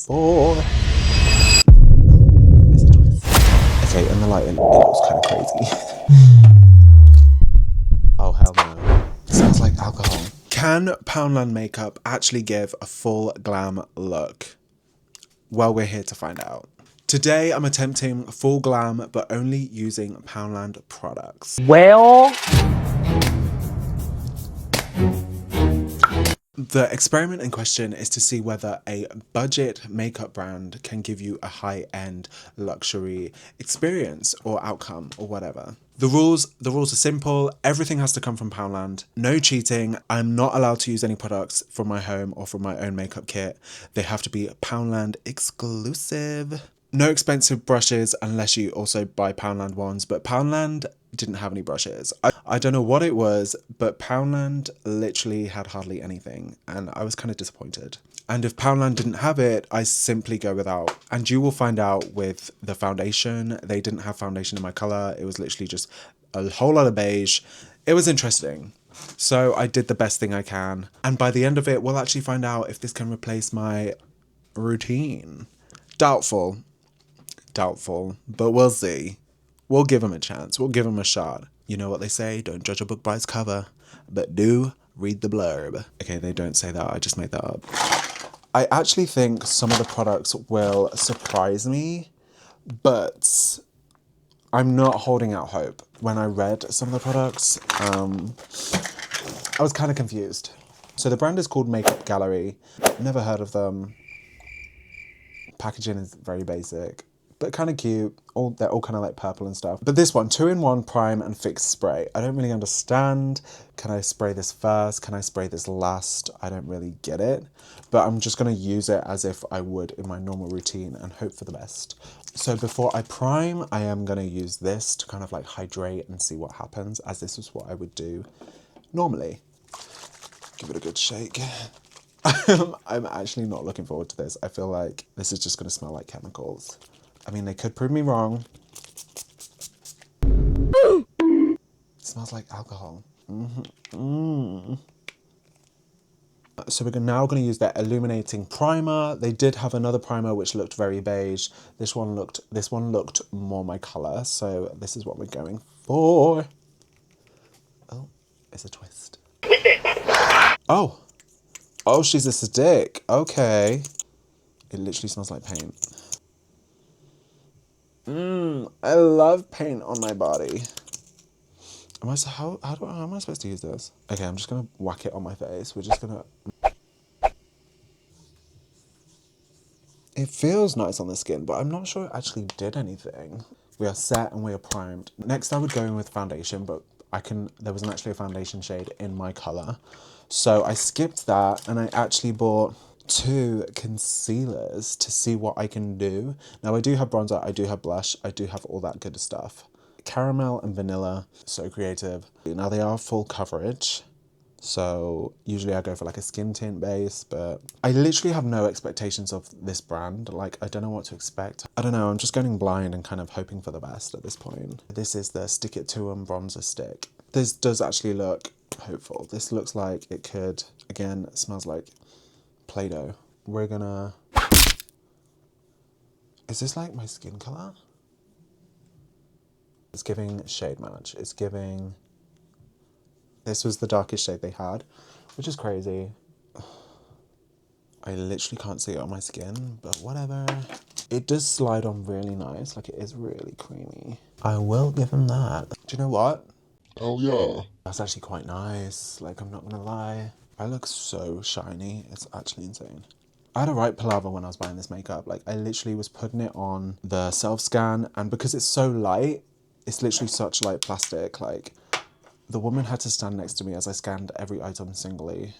for. It's a twist. Okay, in the light, it looks kind of crazy. Oh, hell no. It smells like alcohol. Can Poundland makeup actually give a full glam look? Well, we're here to find out. Today, I'm attempting full glam, but only using Poundland products. Well, the experiment in question is to see whether a budget makeup brand can give you a high-end luxury experience or outcome or whatever. The rules are simple. Everything has to come from Poundland. No cheating. I'm not allowed to use any products from my home or from my own makeup kit. They have to be Poundland exclusive. No expensive brushes unless you also buy Poundland ones, but Poundland didn't have any brushes. I don't know what it was, but Poundland literally had hardly anything, and I was kind of disappointed. And if Poundland didn't have it, I simply go without. And you will find out with the foundation. They didn't have foundation in my colour. It was literally just a whole lot of beige. It was interesting. So I did the best thing I can. And by the end of it, we'll actually find out if this can replace my routine. Doubtful, but we'll see. We'll give him a chance. We'll give him a shot. You know what they say, don't judge a book by its cover, but do read the blurb. Okay, they don't say that, I just made that up. I actually think some of the products will surprise me, but I'm not holding out hope. When I read some of the products, I was kind of confused. So the brand is called Makeup Gallery. Never heard of them. Packaging is very basic, but kind of cute. They're all kind of like purple and stuff. But this one, 2-in-1 prime and fix spray. I don't really understand. Can I spray this first? Can I spray this last? I don't really get it, but I'm just gonna use it as if I would in my normal routine and hope for the best. So before I prime, I am gonna use this to kind of like hydrate and see what happens, as this is what I would do normally. Give it a good shake. I'm actually not looking forward to this. I feel like this is just going to smell like chemicals. I mean, they could prove me wrong. It smells like alcohol. So we're now going to use their illuminating primer. They did have another primer which looked very beige. This one looked more my colour, so this is what we're going for. Oh, it's a twist. Oh, she's a stick. Okay. It literally smells like paint. I love paint on my body. How am I supposed to use this? Okay, I'm just gonna whack it on my face. We're just gonna... It feels nice on the skin, but I'm not sure it actually did anything. We are set and we are primed. Next I would go in with foundation, but there wasn't actually a foundation shade in my colour. So I skipped that and I actually bought 2 concealers to see what I can do. Now I do have bronzer, I do have blush, I do have all that good stuff. Caramel and vanilla, so creative. Now they are full coverage, so usually I go for like a skin tint base, but I literally have no expectations of this brand. Like, I don't know what to expect. I don't know, I'm just going blind and kind of hoping for the best at this point. This is the Stick It To 'Em bronzer stick. This does actually look hopeful. This looks like it could, again, it smells like Play-Doh. We're gonna... Is this like my skin colour? It's giving shade match. It's giving... This was the darkest shade they had, which is crazy. I literally can't see it on my skin, but whatever. It does slide on really nice, like it is really creamy. I will give him that. Do you know what? Oh yeah. That's actually quite nice, like I'm not gonna lie. I look so shiny, it's actually insane. I had a right palaver when I was buying this makeup. Like, I literally was putting it on the self-scan, and because it's so light, it's literally such light plastic, like, the woman had to stand next to me as I scanned every item singularly,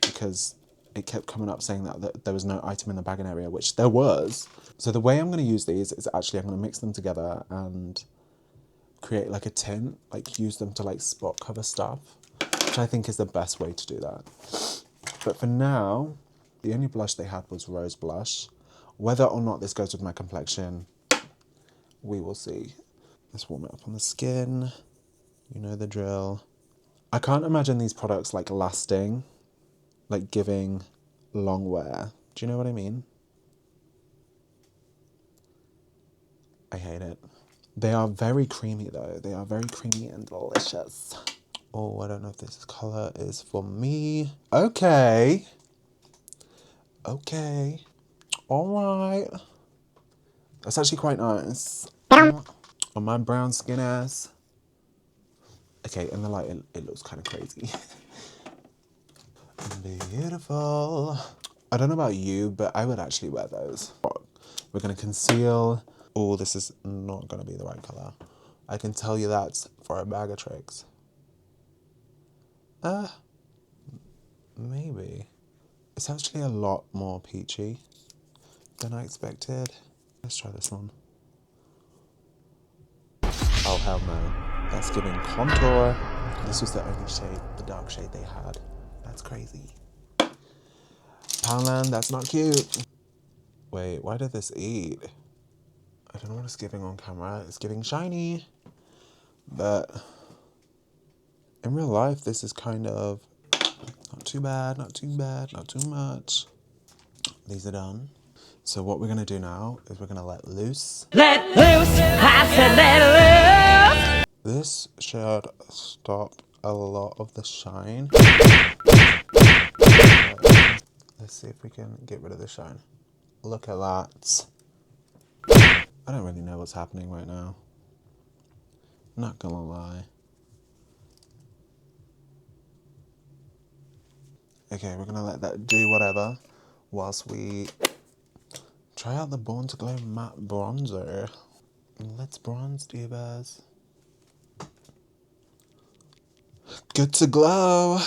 because it kept coming up saying that there was no item in the bagging area, which there was. So the way I'm gonna use these is actually I'm gonna mix them together and create like a tint, like use them to like spot cover stuff, which I think is the best way to do that. But for now, the only blush they had was rose blush. Whether or not this goes with my complexion, we will see. Let's warm it up on the skin. You know the drill. I can't imagine these products like lasting, like giving long wear. Do you know what I mean? I hate it. They are very creamy though. They are very creamy and delicious. Oh, I don't know if this colour is for me. Okay. Okay. Alright. That's actually quite nice. On my brown skin ass. Okay, in the light it looks kind of crazy. Beautiful. I don't know about you, but I would actually wear those. We're going to conceal. Oh, this is not going to be the right colour. I can tell you that for a bag of tricks. Maybe. It's actually a lot more peachy than I expected. Let's try this one. Oh, hell no. That's giving contour. This was the only shade, the dark shade they had. That's crazy. Poundland, that's not cute. Wait, why did this eat? I don't know what it's giving on camera. It's giving shiny. But in real life, this is kind of not too bad, not too bad, not too much. These are done. So what we're going to do now is we're going to let loose. Let loose, I said let loose. This should stop a lot of the shine. Let's see if we can get rid of the shine. Look at that. I don't really know what's happening right now. Not gonna lie. Okay, we're gonna let that do whatever whilst we try out the Born to Glow matte bronzer. Let's bronze, divas. Good to glow.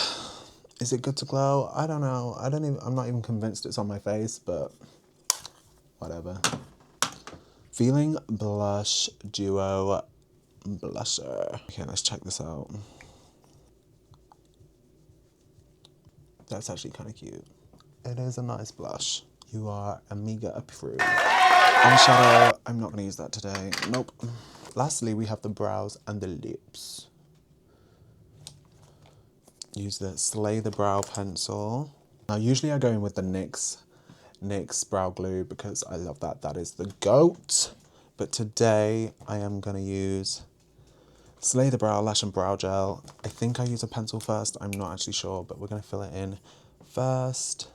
Is it good to glow? I don't know. I'm not even convinced it's on my face, but whatever. Feeling Blush Duo Blusher. Okay, let's check this out. That's actually kind of cute. It is a nice blush. You are Amiga approved. Eyeshadow, I'm not going to use that today. Nope. Lastly, we have the brows and the lips. Use the Slay the Brow pencil. Now, usually I go in with the NYX brow glue because I love that. That is the GOAT. But today, I am going to use Slay the Brow Lash and Brow Gel. I think I use a pencil first. I'm not actually sure, but we're going to fill it in first.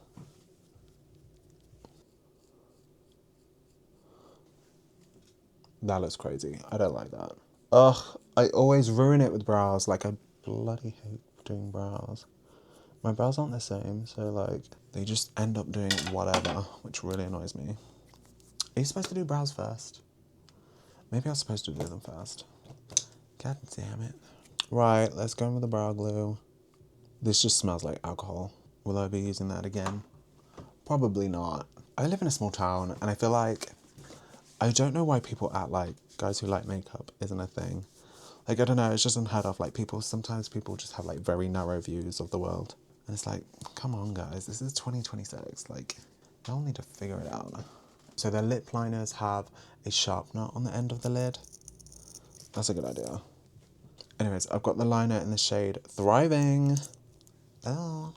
That looks crazy. I don't like that. Ugh, I always ruin it with brows. Like, I bloody hate doing brows. My brows aren't the same, so, like, they just end up doing whatever, which really annoys me. Are you supposed to do brows first? Maybe I was supposed to do them first. God damn it. Right, let's go in with the brow glue. This just smells like alcohol. Will I be using that again? Probably not. I live in a small town, and I feel like I don't know why people act like guys who like makeup isn't a thing. Like, I don't know, it's just unheard of. Like, sometimes people just have, like, very narrow views of the world. And it's like, come on, guys, this is 2026. Like, y'all need to figure it out. So the lip liners have a sharpener on the end of the lid. That's a good idea. Anyways, I've got the liner in the shade Thriving. Oh.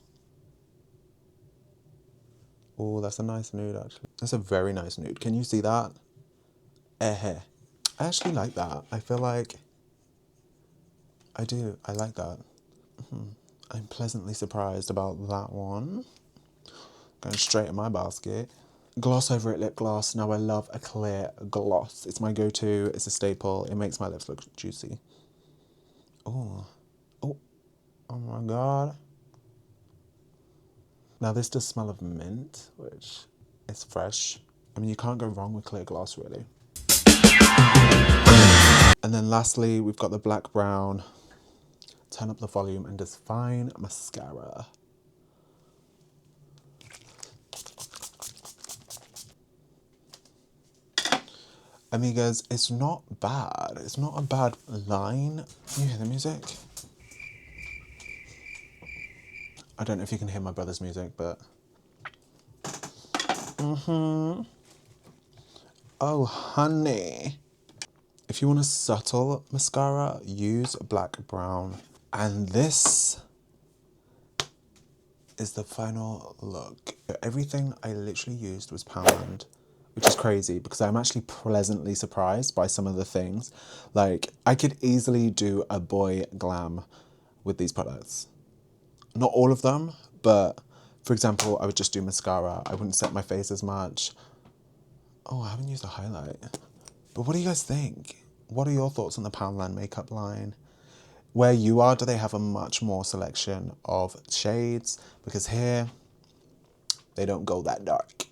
Oh, that's a nice nude, actually. That's a very nice nude. Can you see that? I actually like that. I feel like I do. I like that. I'm pleasantly surprised about that one. Going straight in my basket. Gloss over it, lip gloss. Now I love a clear gloss. It's my go-to. It's a staple. It makes my lips look juicy. Oh. Oh. Oh my god. Now this does smell of mint, which is fresh. I mean, you can't go wrong with clear gloss, really. And then lastly, we've got the black brown. Turn up the volume and define mascara. Amigas, it's not bad. It's not a bad line. Can you hear the music? I don't know if you can hear my brother's music, but... Oh, honey. If you want a subtle mascara, use black brown. And this is the final look. Everything I literally used was Poundland, which is crazy because I'm actually pleasantly surprised by some of the things. Like, I could easily do a boy glam with these products. Not all of them, but for example, I would just do mascara. I wouldn't set my face as much. Oh, I haven't used a highlight. But what do you guys think? What are your thoughts on the Poundland makeup line? Where you are, do they have a much more selection of shades? Because here, they don't go that dark.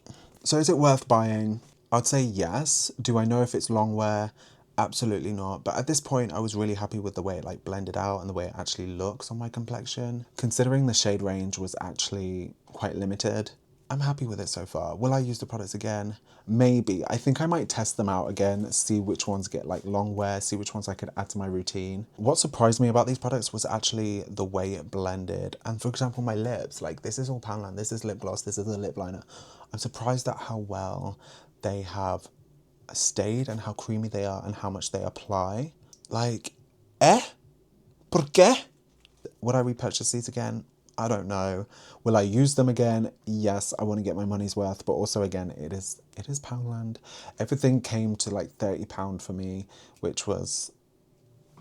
So is it worth buying? I'd say yes. Do I know if it's long wear? Absolutely not. But at this point, I was really happy with the way it like blended out and the way it actually looks on my complexion. Considering the shade range was actually quite limited, I'm happy with it so far. Will I use the products again? Maybe. I think I might test them out again, see which ones get like long wear, see which ones I could add to my routine. What surprised me about these products was actually the way it blended. And for example, my lips, like this is all Poundland, this is lip gloss, this is a lip liner. I'm surprised at how well they have stayed and how creamy they are and how much they apply. Like, ¿Por qué? Would I repurchase these again? I don't know. Will I use them again? Yes, I want to get my money's worth, but also again, it is Poundland. Everything came to like £30 for me, which was,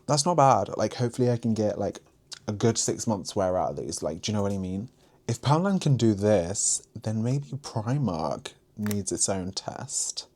that's not bad. Like, hopefully I can get like a good 6 months wear out of these. Like, do you know what I mean? If Poundland can do this, then maybe Primark needs its own test.